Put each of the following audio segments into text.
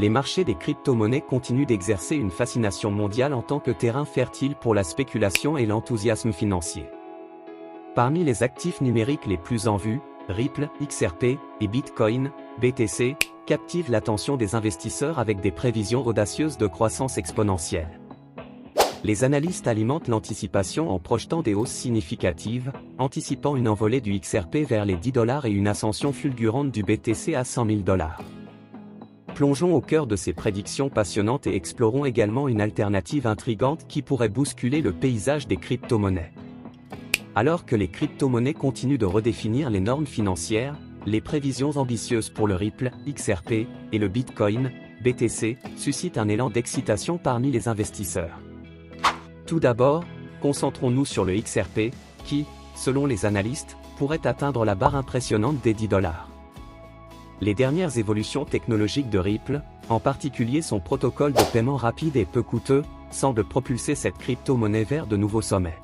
les marchés des crypto-monnaies continuent d'exercer une fascination mondiale en tant que terrain fertile pour la spéculation et l'enthousiasme financier. Parmi les actifs numériques les plus en vue, Ripple, XRP et Bitcoin, BTC, captivent l'attention des investisseurs avec des prévisions audacieuses de croissance exponentielle. Les analystes alimentent l'anticipation en projetant des hausses significatives, anticipant une envolée du XRP vers les $10 et une ascension fulgurante du BTC à $100 000. Plongeons au cœur de ces prédictions passionnantes et explorons également une alternative intrigante qui pourrait bousculer le paysage des crypto-monnaies. Alors que les crypto-monnaies continuent de redéfinir les normes financières, les prévisions ambitieuses pour le Ripple, XRP, et le Bitcoin, BTC, suscitent un élan d'excitation parmi les investisseurs. Tout d'abord, concentrons-nous sur le XRP, qui, selon les analystes, pourrait atteindre la barre impressionnante des $10. Les dernières évolutions technologiques de Ripple, en particulier son protocole de paiement rapide et peu coûteux, semblent propulser cette crypto-monnaie vers de nouveaux sommets.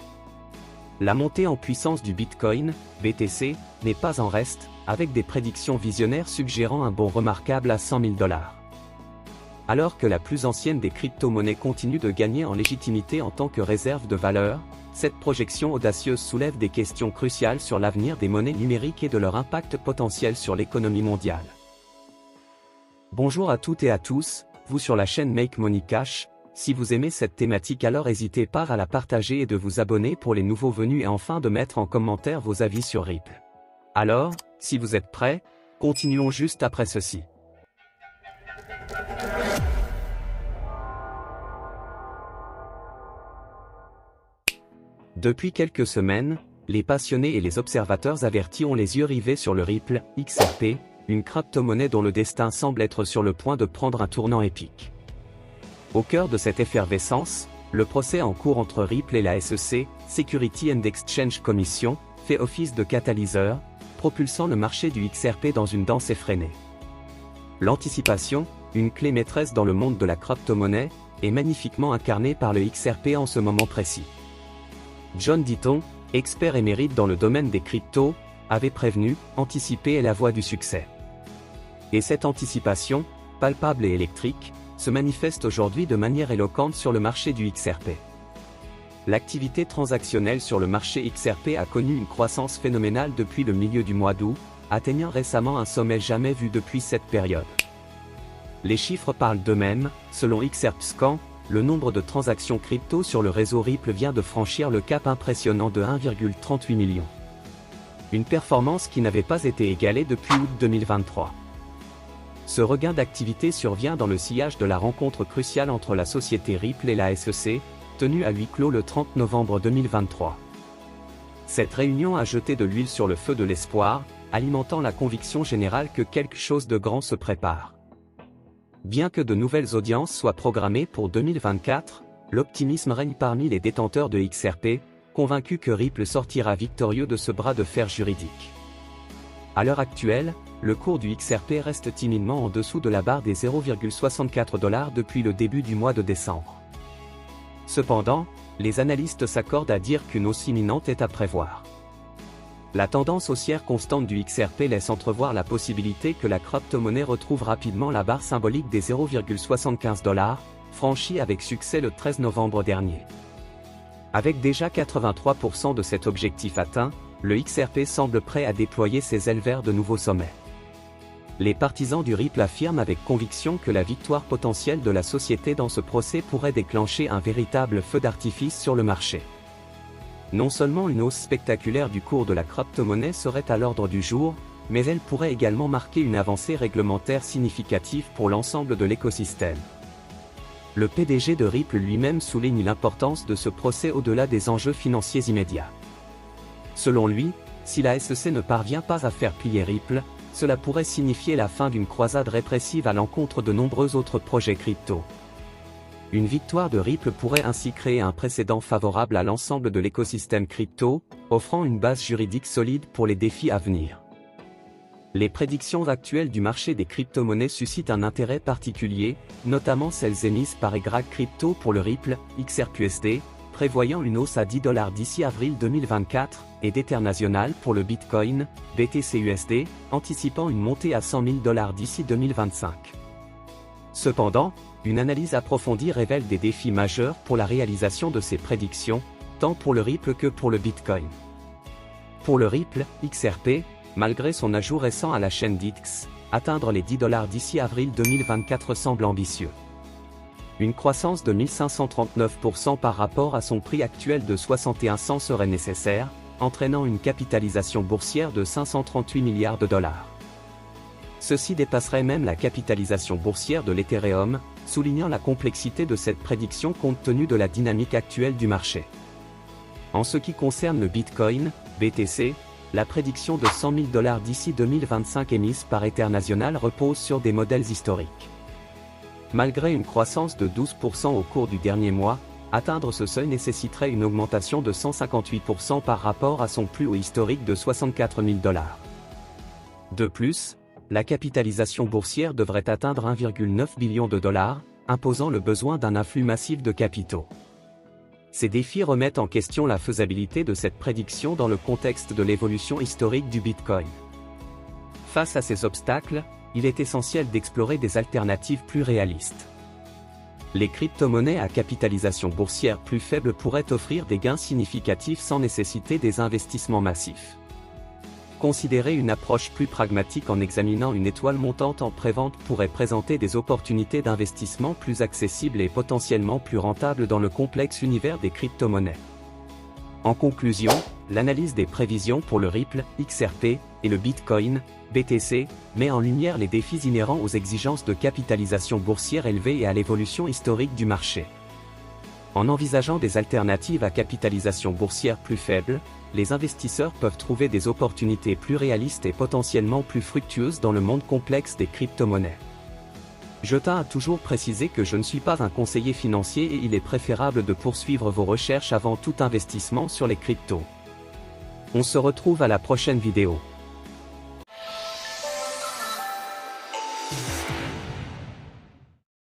La montée en puissance du Bitcoin, BTC, n'est pas en reste, avec des prédictions visionnaires suggérant un bond remarquable à $100 000. Alors que la plus ancienne des crypto-monnaies continue de gagner en légitimité en tant que réserve de valeur, cette projection audacieuse soulève des questions cruciales sur l'avenir des monnaies numériques et de leur impact potentiel sur l'économie mondiale. Bonjour à toutes et à tous, vous sur la chaîne Make Money Cash. Si vous aimez cette thématique, alors n'hésitez pas à la partager et de vous abonner pour les nouveaux venus et enfin de mettre en commentaire vos avis sur Ripple. Alors, si vous êtes prêts, continuons juste après ceci. Depuis quelques semaines, les passionnés et les observateurs avertis ont les yeux rivés sur le Ripple, XRP, une crypto-monnaie dont le destin semble être sur le point de prendre un tournant épique. Au cœur de cette effervescence, le procès en cours entre Ripple et la SEC, Security and Exchange Commission, fait office de catalyseur, propulsant le marché du XRP dans une danse effrénée. L'anticipation, une clé maîtresse dans le monde de la crypto-monnaie, est magnifiquement incarnée par le XRP en ce moment précis. John Ditton, expert émérite dans le domaine des cryptos, avait prévenu, anticiper est la voie du succès. Et cette anticipation, palpable et électrique, se manifeste aujourd'hui de manière éloquente sur le marché du XRP. L'activité transactionnelle sur le marché XRP a connu une croissance phénoménale depuis le milieu du mois d'août, atteignant récemment un sommet jamais vu depuis cette période. Les chiffres parlent d'eux-mêmes. Selon XRPscan, le nombre de transactions crypto sur le réseau Ripple vient de franchir le cap impressionnant de 1,38 million. Une performance qui n'avait pas été égalée depuis août 2023. Ce regain d'activité survient dans le sillage de la rencontre cruciale entre la société Ripple et la SEC, tenue à huis clos le 30 novembre 2023. Cette réunion a jeté de l'huile sur le feu de l'espoir, alimentant la conviction générale que quelque chose de grand se prépare. Bien que de nouvelles audiences soient programmées pour 2024, l'optimisme règne parmi les détenteurs de XRP, convaincus que Ripple sortira victorieux de ce bras de fer juridique. À l'heure actuelle, le cours du XRP reste timidement en dessous de la barre des $0,64 depuis le début du mois de décembre. Cependant, les analystes s'accordent à dire qu'une hausse imminente est à prévoir. La tendance haussière constante du XRP laisse entrevoir la possibilité que la crypto-monnaie retrouve rapidement la barre symbolique des $0,75, franchie avec succès le 13 novembre dernier. Avec déjà 83% de cet objectif atteint, le XRP semble prêt à déployer ses ailes vers de nouveaux sommets. Les partisans du Ripple affirment avec conviction que la victoire potentielle de la société dans ce procès pourrait déclencher un véritable feu d'artifice sur le marché. Non seulement une hausse spectaculaire du cours de la crypto-monnaie serait à l'ordre du jour, mais elle pourrait également marquer une avancée réglementaire significative pour l'ensemble de l'écosystème. Le PDG de Ripple lui-même souligne l'importance de ce procès au-delà des enjeux financiers immédiats. Selon lui, si la SEC ne parvient pas à faire plier Ripple, cela pourrait signifier la fin d'une croisade répressive à l'encontre de nombreux autres projets crypto. Une victoire de Ripple pourrait ainsi créer un précédent favorable à l'ensemble de l'écosystème crypto, offrant une base juridique solide pour les défis à venir. Les prédictions actuelles du marché des crypto-monnaies suscitent un intérêt particulier, notamment celles émises par Egrag Crypto pour le Ripple, XRPUSD, prévoyant une hausse à $10 d'ici avril 2024, et d'Eternational pour le Bitcoin, BTCUSD, anticipant une montée à $100 000 d'ici 2025. Cependant, une analyse approfondie révèle des défis majeurs pour la réalisation de ces prédictions, tant pour le Ripple que pour le Bitcoin. Pour le Ripple, XRP, malgré son ajout récent à la chaîne DIX, atteindre les $10 d'ici avril 2024 semble ambitieux. Une croissance de 1539% par rapport à son prix actuel de 61 cents serait nécessaire, entraînant une capitalisation boursière de 538 milliards de dollars. Ceci dépasserait même la capitalisation boursière de l'Ethereum, soulignant la complexité de cette prédiction compte tenu de la dynamique actuelle du marché. En ce qui concerne le Bitcoin, BTC, la prédiction de 100 000 $ d'ici 2025 émise par Ethernational repose sur des modèles historiques. Malgré une croissance de 12% au cours du dernier mois, atteindre ce seuil nécessiterait une augmentation de 158% par rapport à son plus haut historique de 64 000 $. De plus, la capitalisation boursière devrait atteindre 1,9 billion de dollars, imposant le besoin d'un afflux massif de capitaux. Ces défis remettent en question la faisabilité de cette prédiction dans le contexte de l'évolution historique du Bitcoin. Face à ces obstacles, il est essentiel d'explorer des alternatives plus réalistes. Les crypto-monnaies à capitalisation boursière plus faible pourraient offrir des gains significatifs sans nécessiter des investissements massifs. Considérer une approche plus pragmatique en examinant une étoile montante en prévente pourrait présenter des opportunités d'investissement plus accessibles et potentiellement plus rentables dans le complexe univers des crypto-monnaies. En conclusion, l'analyse des prévisions pour le Ripple, XRP, et le Bitcoin, BTC, met en lumière les défis inhérents aux exigences de capitalisation boursière élevées et à l'évolution historique du marché. En envisageant des alternatives à capitalisation boursière plus faible, les investisseurs peuvent trouver des opportunités plus réalistes et potentiellement plus fructueuses dans le monde complexe des crypto-monnaies. Je tiens à toujours préciser que je ne suis pas un conseiller financier et il est préférable de poursuivre vos recherches avant tout investissement sur les cryptos. On se retrouve à la prochaine vidéo.